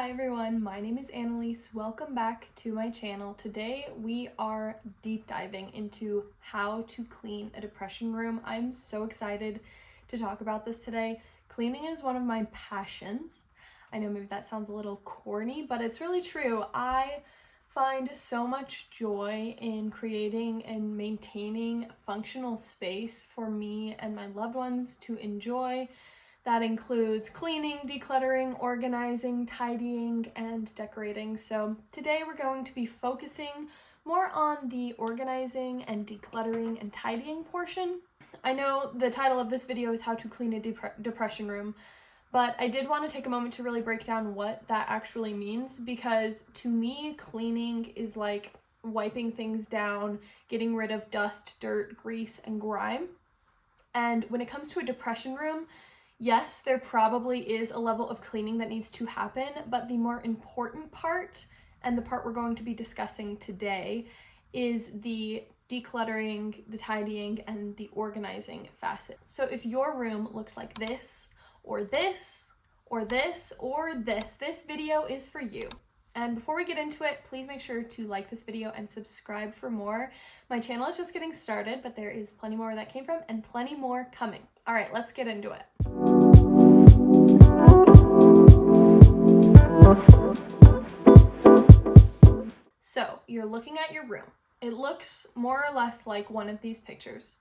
Hi everyone, my name is Anelise. Welcome back to my channel. Today we are deep diving into how to clean a depression room. I'm so excited to talk about this today. Cleaning is one of my passions. I know maybe that sounds a little corny, but it's really true. I find so much joy in creating and maintaining functional space for me and my loved ones to enjoy. That includes cleaning, decluttering, organizing, tidying, and decorating. So today we're going to be focusing more on the organizing and decluttering and tidying portion. I know the title of this video is how to clean a depression room, but I did want to take a moment to really break down what that actually means, because to me, cleaning is like wiping things down, getting rid of dust, dirt, grease, and grime. And when it comes to a depression room, yes, there probably is a level of cleaning that needs to happen, but the more important part, and the part we're going to be discussing today, is the decluttering, the tidying, and the organizing facet. So if your room looks like this, or this, or this, or this video is for you. And before we get into it, please make sure to like this video and subscribe for more. My channel is just getting started, but there is plenty more where that came from and plenty more coming. All right, let's get into it. So you're looking at your room. It looks more or less like one of these pictures.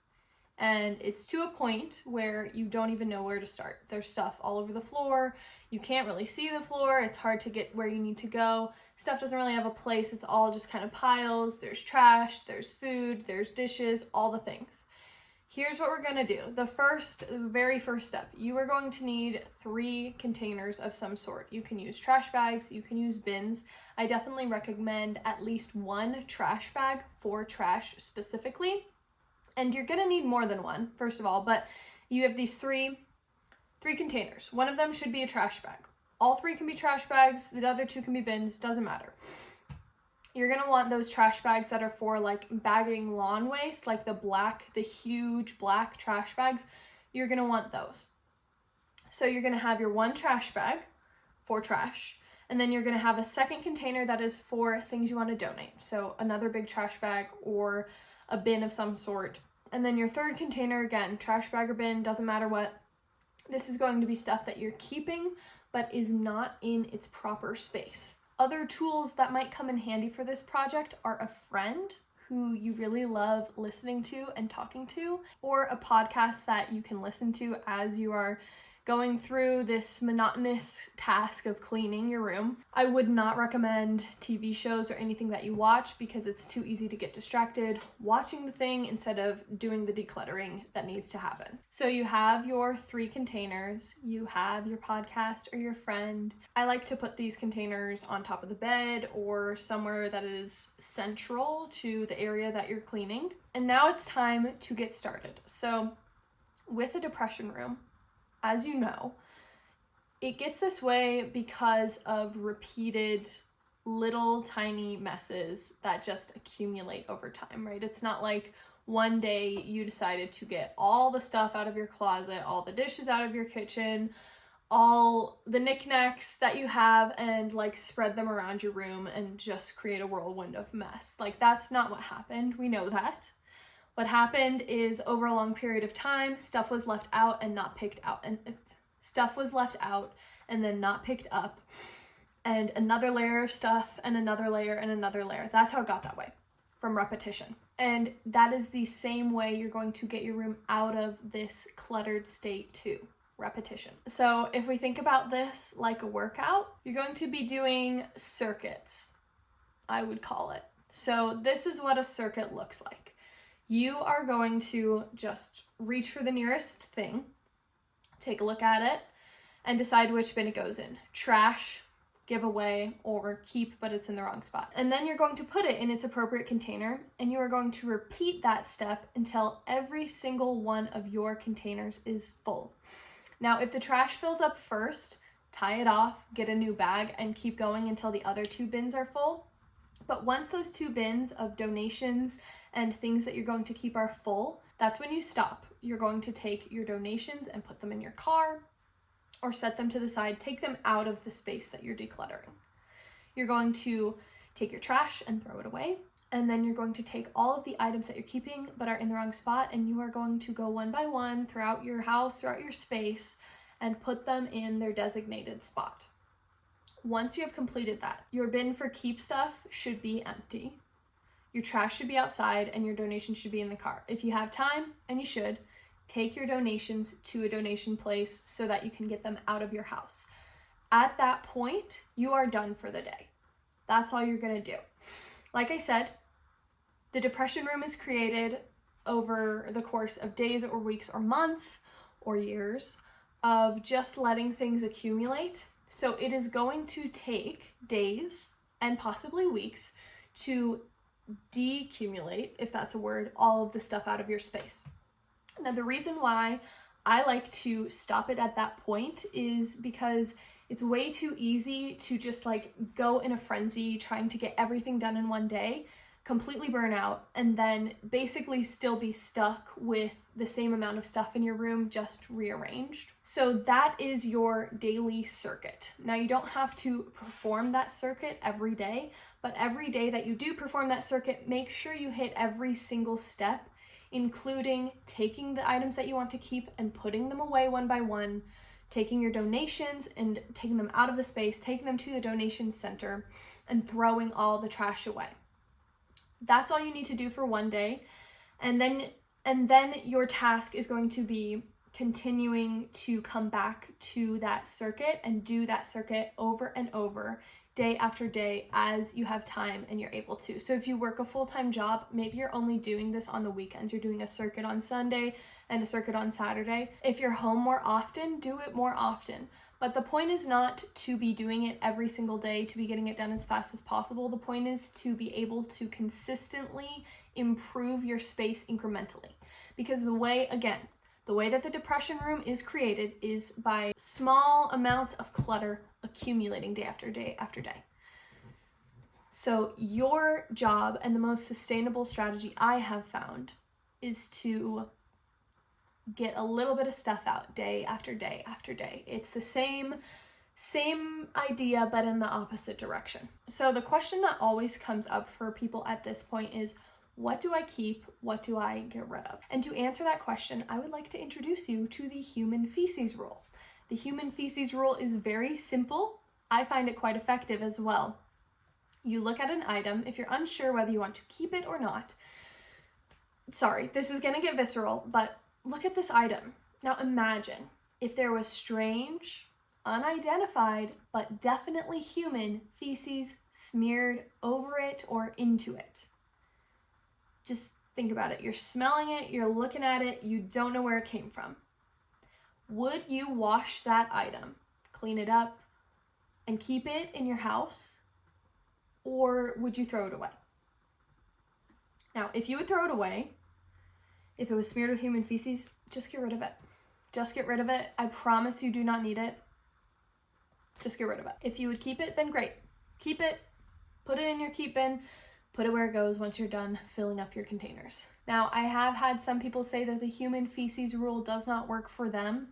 And it's to a point where you don't even know where to start. There's stuff all over the floor. You can't really see the floor. It's hard to get where you need to go. Stuff doesn't really have a place. It's all just kind of piles. There's trash, there's food, there's dishes, all the things. Here's what we're gonna do. The very first step, you are going to need 3 containers of some sort. You can use trash bags, you can use bins. I definitely recommend at least 1 trash bag for trash specifically. And you're gonna need more than 1, first of all, but you have these three containers. One of them should be a trash bag. All 3 can be trash bags, the other 2 can be bins, doesn't matter. You're gonna want those trash bags that are for like bagging lawn waste, like the huge black trash bags. You're gonna want those. So you're gonna have your 1 trash bag for trash, and then you're gonna have a second container that is for things you wanna donate. So another big trash bag or a bin of some sort. And then your third container, again, trash bag or bin, doesn't matter what. This is going to be stuff that you're keeping, but is not in its proper space. Other tools that might come in handy for this project are a friend who you really love listening to and talking to, or a podcast that you can listen to as you are going through this monotonous task of cleaning your room. I would not recommend TV shows or anything that you watch because it's too easy to get distracted watching the thing instead of doing the decluttering that needs to happen. So you have your 3 containers, you have your podcast or your friend. I like to put these containers on top of the bed or somewhere that is central to the area that you're cleaning. And now it's time to get started. So with a depression room, as you know, it gets this way because of repeated little tiny messes that just accumulate over time, right? It's not like one day you decided to get all the stuff out of your closet, all the dishes out of your kitchen, all the knickknacks that you have, and like spread them around your room and just create a whirlwind of mess. Like, that's not what happened. We know that. What happened is over a long period of time, stuff was left out and not picked out, and stuff was left out and then not picked up, and another layer of stuff and another layer and another layer. That's how it got that way, from repetition. And that is the same way you're going to get your room out of this cluttered state too, repetition. So if we think about this like a workout, you're going to be doing circuits, I would call it. So this is what a circuit looks like. You are going to just reach for the nearest thing, take a look at it, and decide which bin it goes in. Trash, give away, or keep, but it's in the wrong spot. And then you're going to put it in its appropriate container, and you are going to repeat that step until every single one of your containers is full. Now, if the trash fills up first, tie it off, get a new bag, and keep going until the other 2 bins are full. But once those 2 bins of donations and things that you're going to keep are full, that's when you stop. You're going to take your donations and put them in your car, or set them to the side. Take them out of the space that you're decluttering. You're going to take your trash and throw it away. And then you're going to take all of the items that you're keeping but are in the wrong spot, and you are going to go one by one throughout your house, throughout your space, and put them in their designated spot. Once you have completed that, your bin for keep stuff should be empty. Your trash should be outside, and your donations should be in the car. If you have time, and you should, take your donations to a donation place so that you can get them out of your house. At that point, you are done for the day. That's all you're gonna do. Like I said, the depression room is created over the course of days or weeks or months or years of just letting things accumulate. So it is going to take days and possibly weeks to decumulate, if that's a word, all of the stuff out of your space. Now, the reason why I like to stop it at that point is because it's way too easy to just like go in a frenzy trying to get everything done in one day, completely burn out, and then basically still be stuck with the same amount of stuff in your room, just rearranged. So that is your daily circuit. Now, you don't have to perform that circuit every day, but every day that you do perform that circuit, make sure you hit every single step, including taking the items that you want to keep and putting them away one by one, taking your donations and taking them out of the space, taking them to the donation center, and throwing all the trash away. That's all you need to do for one day. And then your task is going to be continuing to come back to that circuit and do that circuit over and over, day after day, as you have time and you're able to. So if you work a full-time job, maybe you're only doing this on the weekends. You're doing a circuit on Sunday and a circuit on Saturday. If you're home more often, do it more often. But the point is not to be doing it every single day, to be getting it done as fast as possible. The point is to be able to consistently improve your space incrementally. Because the way that the depression room is created is by small amounts of clutter accumulating day after day after day. So your job, and the most sustainable strategy I have found, is to get a little bit of stuff out day after day after day. It's the same idea, but in the opposite direction. So the question that always comes up for people at this point is, what do I keep? What do I get rid of? And to answer that question, I would like to introduce you to the human feces rule. The human feces rule is very simple. I find it quite effective as well. You look at an item. If you're unsure whether you want to keep it or not, sorry, this is gonna get visceral, but look at this item. Now imagine if there was strange, unidentified, but definitely human feces smeared over it or into it. Just think about it. You're smelling it, you're looking at it, you don't know where it came from. Would you wash that item, clean it up, and keep it in your house? Or would you throw it away? Now, if you would throw it away, if it was smeared with human feces, just get rid of it. Just get rid of it. I promise you do not need it. Just get rid of it. If you would keep it, then great. Keep it, put it in your keep bin, put it where it goes once you're done filling up your containers. Now, I have had some people say that the human feces rule does not work for them.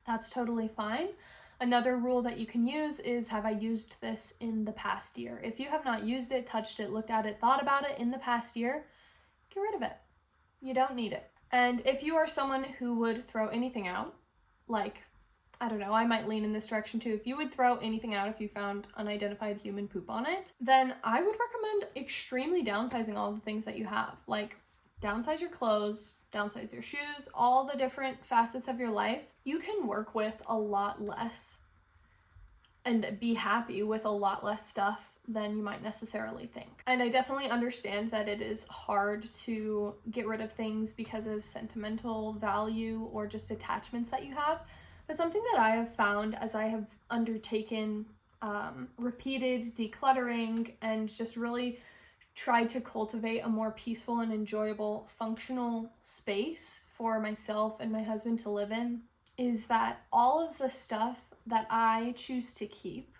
That's totally fine. Another rule that you can use is, have I used this in the past year? If you have not used it, touched it, looked at it, thought about it in the past year, get rid of it. You don't need it. And if you are someone who would throw anything out, like, I don't know, I might lean in this direction too. If you would throw anything out if you found unidentified human poop on it, then I would recommend extremely downsizing all the things that you have. Like, downsize your clothes, downsize your shoes, all the different facets of your life. You can work with a lot less and be happy with a lot less stuff than you might necessarily think. And I definitely understand that it is hard to get rid of things because of sentimental value or just attachments that you have. But something that I have found as I have undertaken repeated decluttering and just really tried to cultivate a more peaceful and enjoyable, functional space for myself and my husband to live in, is that all of the stuff that I choose to keep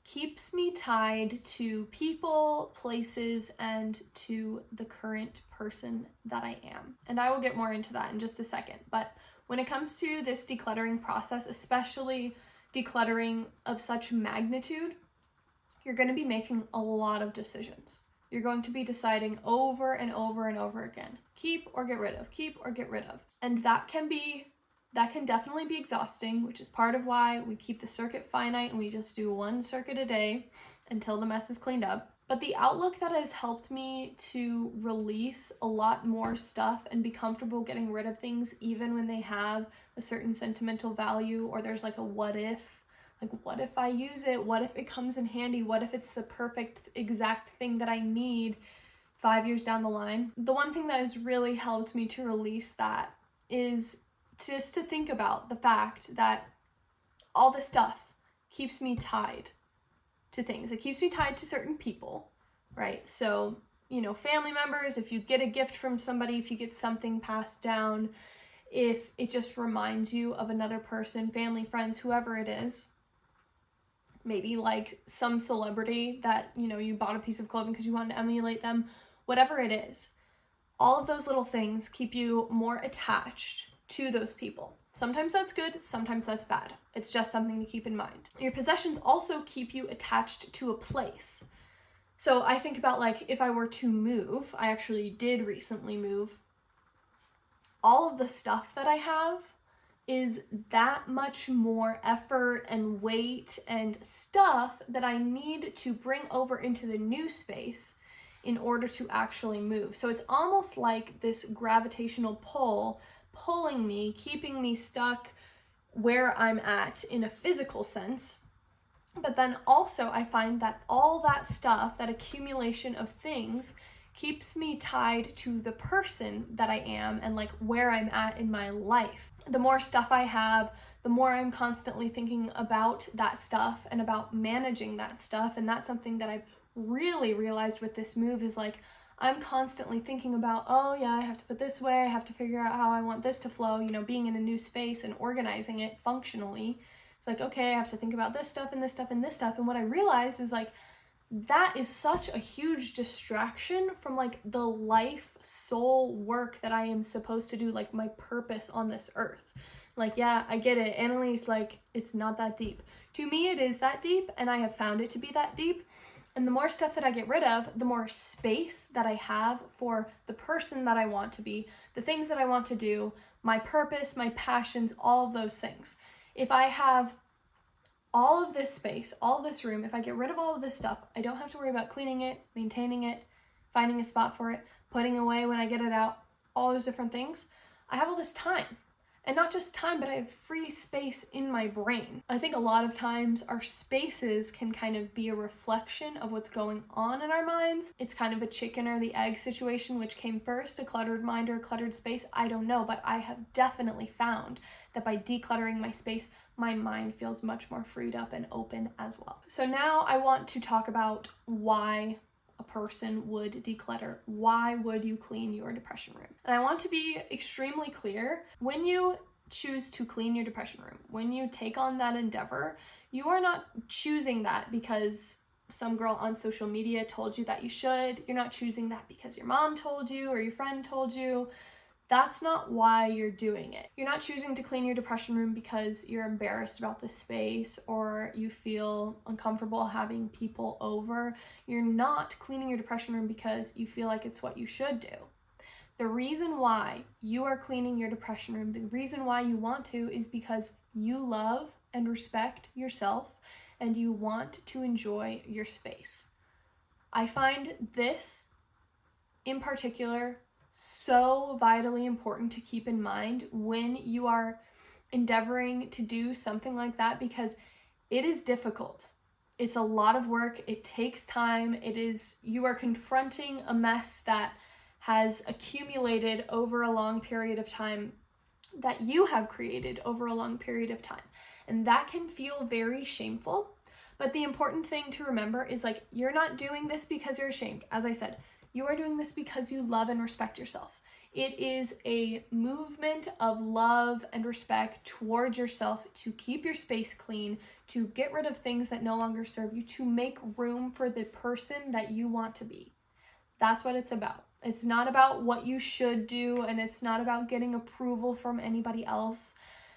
keeps me tied to people, places, and to the current person that I am. And I will get more into that in just a second. But When it comes to this decluttering process, especially decluttering of such magnitude, you're going to be making a lot of decisions. You're going to be deciding over and over and over again, keep or get rid of, keep or get rid of. And that can definitely be exhausting, which is part of why we keep the circuit finite and we just do one circuit a day until the mess is cleaned up. But the outlook that has helped me to release a lot more stuff and be comfortable getting rid of things, even when they have a certain sentimental value, or there's like a what if, like what if I use it? What if it comes in handy? What if it's the perfect exact thing that I need 5 years down the line? The one thing that has really helped me to release that is just to think about the fact that all this stuff keeps me tied to things. It keeps me tied to certain people, right? So, family members, if you get a gift from somebody, if you get something passed down, if it just reminds you of another person, family, friends, whoever it is, maybe like some celebrity that, you bought a piece of clothing because you wanted to emulate them, whatever it is, all of those little things keep you more attached to those people. Sometimes that's good, sometimes that's bad. It's just something to keep in mind. Your possessions also keep you attached to a place. So I think about like if I were to move, I actually did recently move, all of the stuff that I have is that much more effort and weight and stuff that I need to bring over into the new space in order to actually move. So it's almost like this gravitational pull pulling me, keeping me stuck where I'm at in a physical sense. But then also I find that all that stuff, that accumulation of things, keeps me tied to the person that I am and like where I'm at in my life. The more stuff I have, the more I'm constantly thinking about that stuff and about managing that stuff. And that's something that I've really realized with this move is like, I'm constantly thinking about, oh yeah, I have to put this away, I have to figure out how I want this to flow, being in a new space and organizing it functionally. It's like, okay, I have to think about this stuff and this stuff and this stuff. And what I realized is like, that is such a huge distraction from like the life soul work that I am supposed to do, like my purpose on this earth. Like, yeah, I get it. Anelise, like, it's not that deep. To me, it is that deep, and I have found it to be that deep. And the more stuff that I get rid of, the more space that I have for the person that I want to be, the things that I want to do, my purpose, my passions, all of those things. If I have all of this space, all of this room, if I get rid of all of this stuff, I don't have to worry about cleaning it, maintaining it, finding a spot for it, putting away when I get it out, all those different things. I have all this time. And not just time, but I have free space in my brain. I think a lot of times our spaces can kind of be a reflection of what's going on in our minds. It's kind of a chicken or the egg situation, which came first, a cluttered mind or a cluttered space. I don't know, but I have definitely found that by decluttering my space, my mind feels much more freed up and open as well. So now I want to talk about why a person would declutter. Why would you clean your depression room? And I want to be extremely clear. When you choose to clean your depression room, when you take on that endeavor, you are not choosing that because some girl on social media told you that you should. You're not choosing that because your mom told you or your friend told you. That's not why you're doing it. You're not choosing to clean your depression room because you're embarrassed about the space or you feel uncomfortable having people over. You're not cleaning your depression room because you feel like it's what you should do. The reason why you are cleaning your depression room, the reason why you want to, is because you love and respect yourself and you want to enjoy your space. I find this in particular so vitally important to keep in mind when you are endeavoring to do something like that, because it is difficult. It's a lot of work. It takes time. You are confronting a mess that has accumulated over a long period of time, that you have created over a long period of time. And that can feel very shameful. But the important thing to remember is like, you're not doing this because you're ashamed. As I said, you are doing this because you love and respect yourself. It is a movement of love and respect towards yourself to keep your space clean, to get rid of things that no longer serve you, to make room for the person that you want to be. That's what it's about. It's not about what you should do, and it's not about getting approval from anybody else.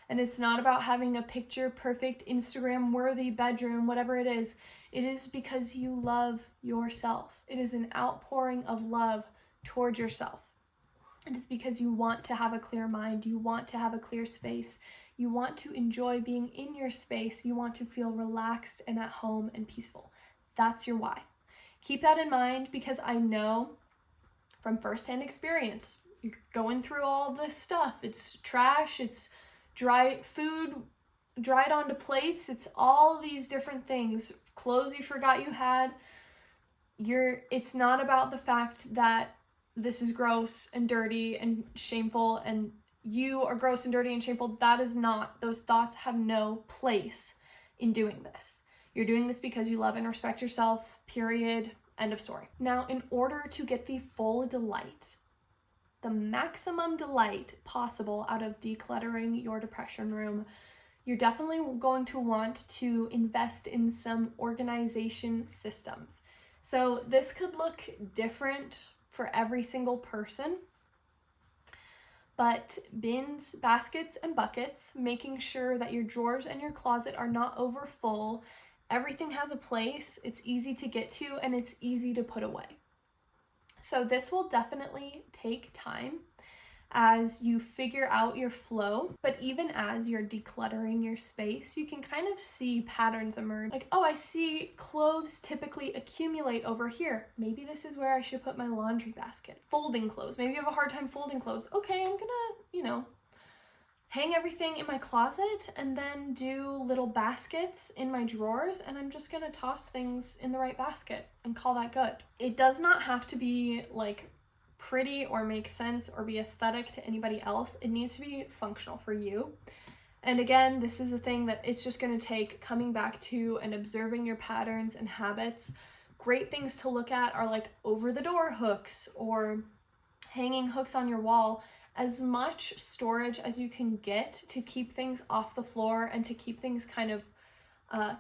And it's not about having a picture perfect, Instagram worthy bedroom, whatever it is. It is because you love yourself. It is an outpouring of love towards yourself. It is because you want to have a clear mind. You want to have a clear space. You want to enjoy being in your space. You want to feel relaxed and at home and peaceful. That's your why. Keep that in mind, because I know from firsthand experience, you're going through all this stuff. It's trash, it's dry food, dried onto plates, it's all these different things, clothes you forgot you had. It's not about the fact that this is gross and dirty and shameful and you are gross and dirty and shameful. That is not, those thoughts have no place in doing this. You're doing this because you love and respect yourself, period, end of story. Now, in order to get the full delight, the maximum delight possible out of decluttering your depression room, you're definitely going to want to invest in some organization systems. So this could look different for every single person, but bins, baskets, and buckets, making sure that your drawers and your closet are not over full. Everything has a place, it's easy to get to, and it's easy to put away. So this will definitely take time as you figure out your flow, but even as you're decluttering your space, you can kind of see patterns emerge. Like, oh, I see clothes typically accumulate over here. Maybe this is where I should put my laundry basket. Folding clothes. Maybe you have a hard time folding clothes. Okay, I'm gonna, hang everything in my closet and then do little baskets in my drawers, and I'm just gonna toss things in the right basket and call that good. It does not have to be like pretty or make sense or be aesthetic to anybody else. It needs to be functional for you. And again, this is a thing that it's just gonna take coming back to and observing your patterns and habits. Great things to look at are like over the door hooks or hanging hooks on your wall. As much storage as you can get to keep things off the floor and to keep things kind of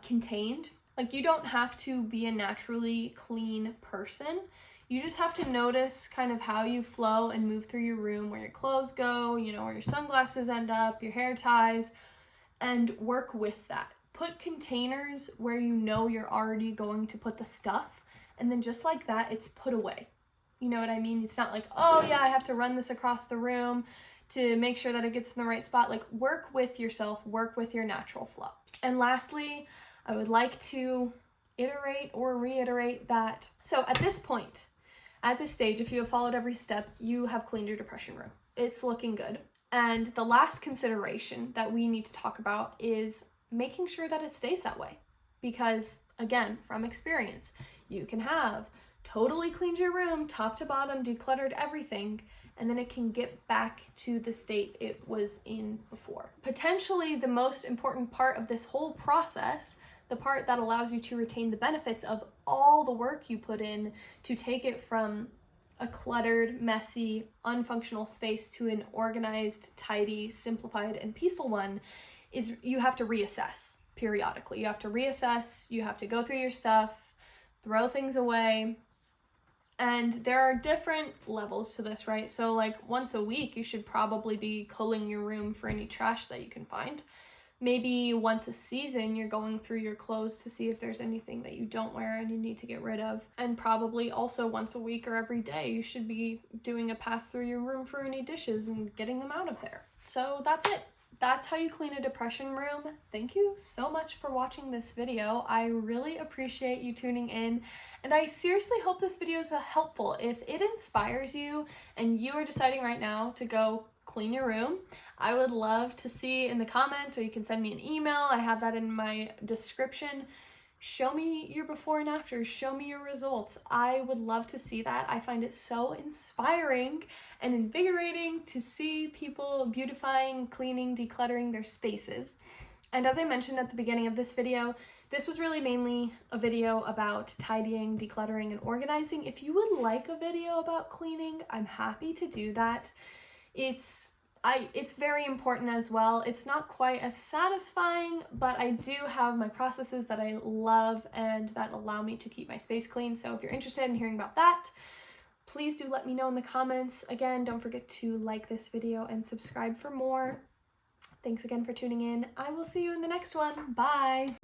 contained. Like, you don't have to be a naturally clean person. You just have to notice kind of how you flow and move through your room, where your clothes go, where your sunglasses end up, your hair ties, and work with that. Put containers where you're already going to put the stuff, and then just like that, it's put away. You know what I mean? It's not like, oh yeah, I have to run this across the room to make sure that it gets in the right spot. Like, work with yourself, work with your natural flow. And lastly, I would like to iterate or reiterate that. So at this point, at this stage, if you have followed every step, you have cleaned your depression room. It's looking good. And the last consideration that we need to talk about is making sure that it stays that way. Because again, from experience, you can have totally cleaned your room, top to bottom, decluttered everything, and then it can get back to the state it was in before. Potentially the most important part of this whole process, the part that allows you to retain the benefits of all the work you put in to take it from a cluttered, messy, unfunctional space to an organized, tidy, simplified, and peaceful one, is you have to reassess periodically. You have to reassess, you have to go through your stuff, throw things away. And there are different levels to this, right? So like once a week, you should probably be culling your room for any trash that you can find. Maybe once a season, you're going through your clothes to see if there's anything that you don't wear and you need to get rid of. And probably also once a week or every day, you should be doing a pass through your room for any dishes and getting them out of there. So that's it. That's how you clean a depression room. Thank you so much for watching this video. I really appreciate you tuning in, and I seriously hope this video is helpful. If it inspires you and you are deciding right now to go clean your room, I would love to see in the comments, or you can send me an email. I have that in my description. Show me your before and after. Show me your results. I would love to see that. I find it so inspiring and invigorating to see people beautifying, cleaning, decluttering their spaces. And as I mentioned at the beginning of this video, this was really mainly a video about tidying, decluttering, and organizing. If you would like a video about cleaning, I'm happy to do that. It's very important as well. It's not quite as satisfying, but I do have my processes that I love and that allow me to keep my space clean. So if you're interested in hearing about that, Please do let me know in the comments. Again, don't forget to like this video and subscribe for more. Thanks again for tuning in. I will see you in the next one. Bye!